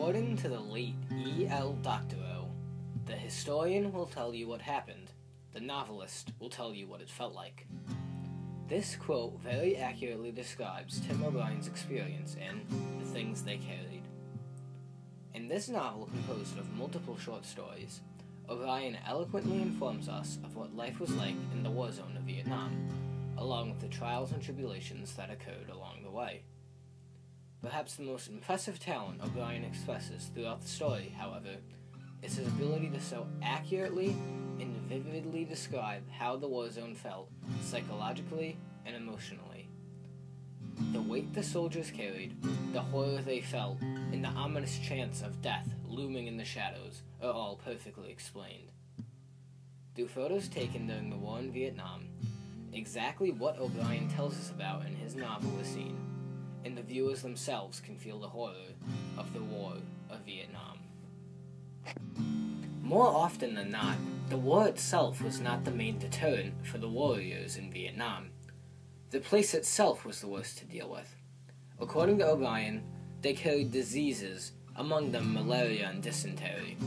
According to the late E.L. Doctorow, the historian will tell you what happened, the novelist will tell you what it felt like. This quote very accurately describes Tim O'Brien's experience in The Things They Carried. In this novel composed of multiple short stories, O'Brien eloquently informs us of what life was like in the war zone of Vietnam, along with the trials and tribulations that occurred along the way. Perhaps the most impressive talent O'Brien expresses throughout the story, however, is his ability to so accurately and vividly describe how the war zone felt psychologically and emotionally. The weight the soldiers carried, the horror they felt, and the ominous chance of death looming in the shadows are all perfectly explained. Through photos taken during the war in Vietnam, exactly what O'Brien tells us about in his novel is seen, and the viewers themselves can feel the horror of the War of Vietnam. More often than not, the war itself was not the main deterrent for the warriors in Vietnam. The place itself was the worst to deal with. According to O'Brien, they carried diseases, among them malaria and dysentery.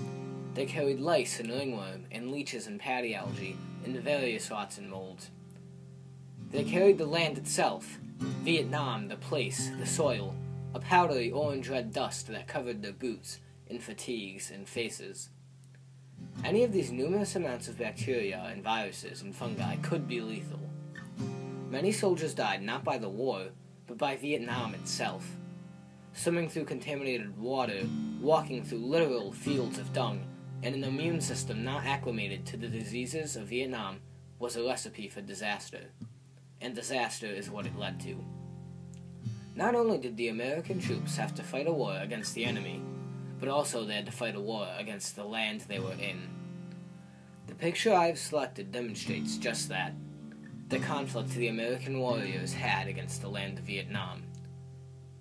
They carried lice and ringworm, and leeches and paddy algae, and various rots and molds. They carried the land itself, Vietnam, the place, the soil, a powdery orange-red dust that covered their boots, and fatigues, and faces. Any of these numerous amounts of bacteria and viruses and fungi could be lethal. Many soldiers died not by the war, but by Vietnam itself. Swimming through contaminated water, walking through literal fields of dung, and an immune system not acclimated to the diseases of Vietnam was a recipe for disaster. And disaster is what it led to. Not only did the American troops have to fight a war against the enemy, but also they had to fight a war against the land they were in. The picture I have selected demonstrates just that, the conflict the American warriors had against the land of Vietnam.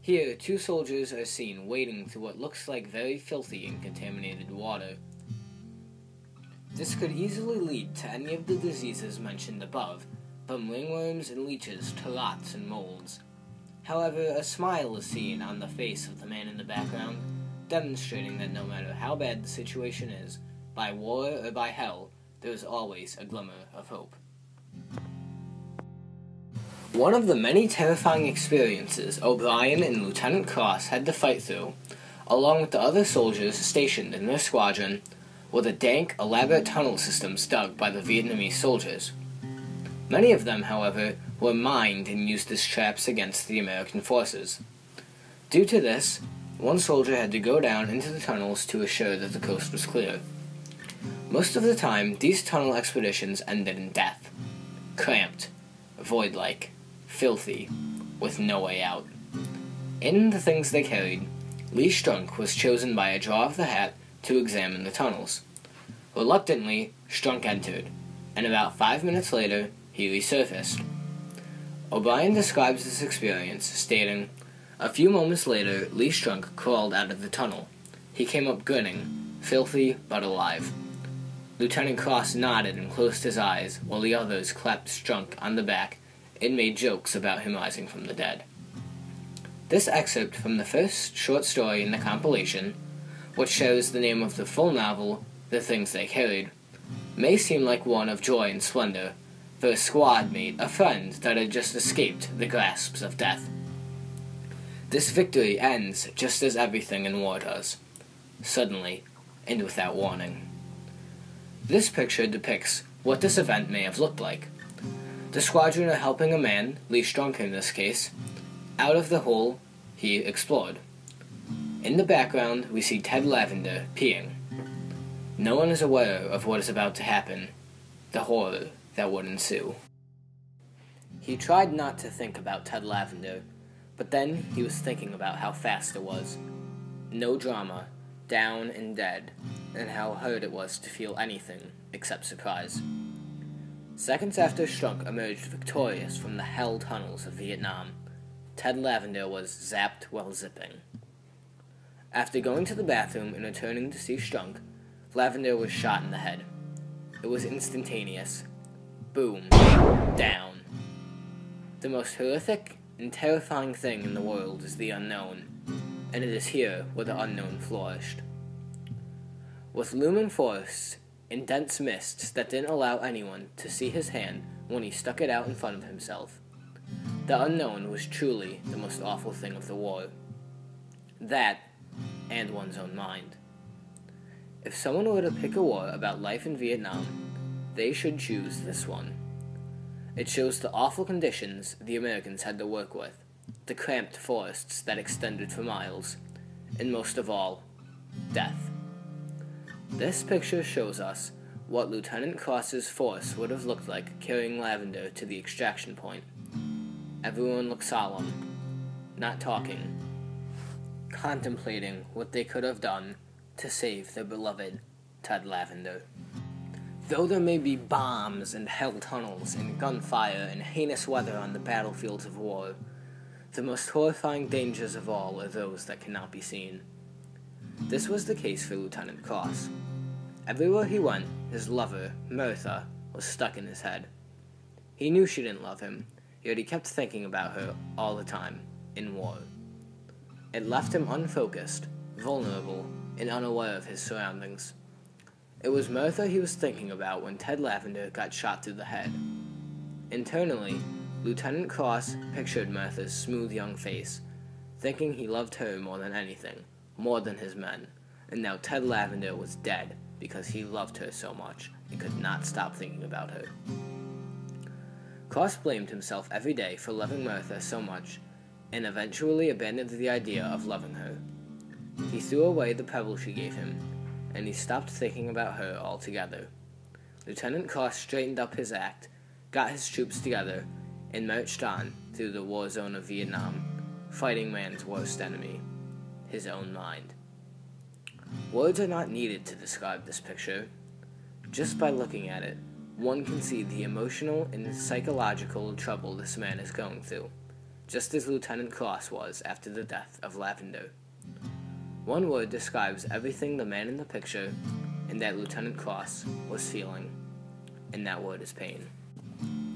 Here, two soldiers are seen wading through what looks like very filthy and contaminated water. This could easily lead to any of the diseases mentioned above, from ringworms and leeches to rots and molds. However, a smile is seen on the face of the man in the background, demonstrating that no matter how bad the situation is, by war or by hell, there is always a glimmer of hope. One of the many terrifying experiences O'Brien and Lieutenant Cross had to fight through, along with the other soldiers stationed in their squadron, were the dank, elaborate tunnel systems dug by the Vietnamese soldiers. Many of them, however, were mined and used as traps against the American forces. Due to this, one soldier had to go down into the tunnels to assure that the coast was clear. Most of the time, these tunnel expeditions ended in death. Cramped, void-like, filthy, with no way out. In The Things They Carried, Lee Strunk was chosen by a draw of the hat to examine the tunnels. Reluctantly, Strunk entered, and about 5 minutes later, he resurfaced. O'Brien describes this experience, stating, "A few moments later, Lee Strunk crawled out of the tunnel. He came up grinning, filthy but alive. Lieutenant Cross nodded and closed his eyes, while the others clapped Strunk on the back and made jokes about him rising from the dead." This excerpt from the first short story in the compilation, which shares the name of the full novel, The Things They Carried, may seem like one of joy and splendor, for a squad mate, a friend that had just escaped the grasps of death. This victory ends just as everything in war does, suddenly and without warning. This picture depicts what this event may have looked like. The squadron are helping a man, Lee Strunk in this case, out of the hole he explored. In the background, we see Ted Lavender peeing. No one is aware of what is about to happen, the horror that would ensue. He tried not to think about Ted Lavender, but then he was thinking about how fast it was. No drama, down and dead, and how hard it was to feel anything except surprise. Seconds after Strunk emerged victorious from the hell tunnels of Vietnam, Ted Lavender was zapped while zipping. After going to the bathroom and returning to see Strunk, Lavender was shot in the head. It was instantaneous. Boom. Down. The most horrific and terrifying thing in the world is the unknown. and it is here where the unknown flourished. With looming forests and dense mists that didn't allow anyone to see his hand when he stuck it out in front of himself, the unknown was truly the most awful thing of the war. That, and one's own mind. If someone were to pick a war about life in Vietnam, they should choose this one. It shows the awful conditions the Americans had to work with, the cramped forests that extended for miles, and most of all, death. This picture shows us what Lieutenant Cross's force would have looked like carrying Lavender to the extraction point. Everyone looked solemn, not talking, contemplating what they could have done to save their beloved Ted Lavender. Though there may be bombs and hell tunnels and gunfire and heinous weather on the battlefields of war, the most horrifying dangers of all are those that cannot be seen. This was the case for Lieutenant Cross. Everywhere he went, his lover, Mirtha, was stuck in his head. He knew she didn't love him, yet he kept thinking about her all the time, in war. It left him unfocused, vulnerable, and unaware of his surroundings. It was Mirtha he was thinking about when Ted Lavender got shot through the head. Internally, Lieutenant Cross pictured Mirtha's smooth young face, thinking he loved her more than anything, more than his men, and now Ted Lavender was dead because he loved her so much and could not stop thinking about her. Cross blamed himself every day for loving Mirtha so much, and eventually abandoned the idea of loving her. He threw away the pebble she gave him, and he stopped thinking about her altogether. Lieutenant Cross straightened up his act, got his troops together, and marched on through the war zone of Vietnam, fighting man's worst enemy, his own mind. Words are not needed to describe this picture. Just by looking at it, one can see the emotional and psychological trouble this man is going through, just as Lieutenant Cross was after the death of Lavender. One word describes everything the man in the picture and that Lieutenant Cross was feeling, and that word is pain.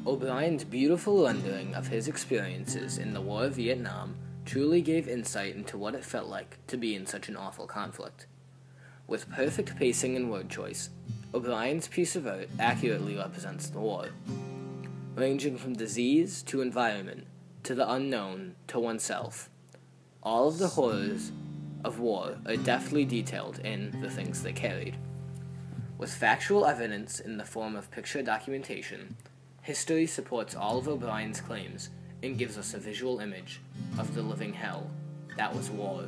O'Brien's beautiful rendering of his experiences in the War of Vietnam truly gave insight into what it felt like to be in such an awful conflict. With perfect pacing and word choice, O'Brien's piece of art accurately represents the war. Ranging from disease to environment, to the unknown, to oneself, all of the horrors of war are deftly detailed in The Things They Carried. With factual evidence in the form of picture documentation, history supports all of O'Brien's claims and gives us a visual image of the living hell that was war.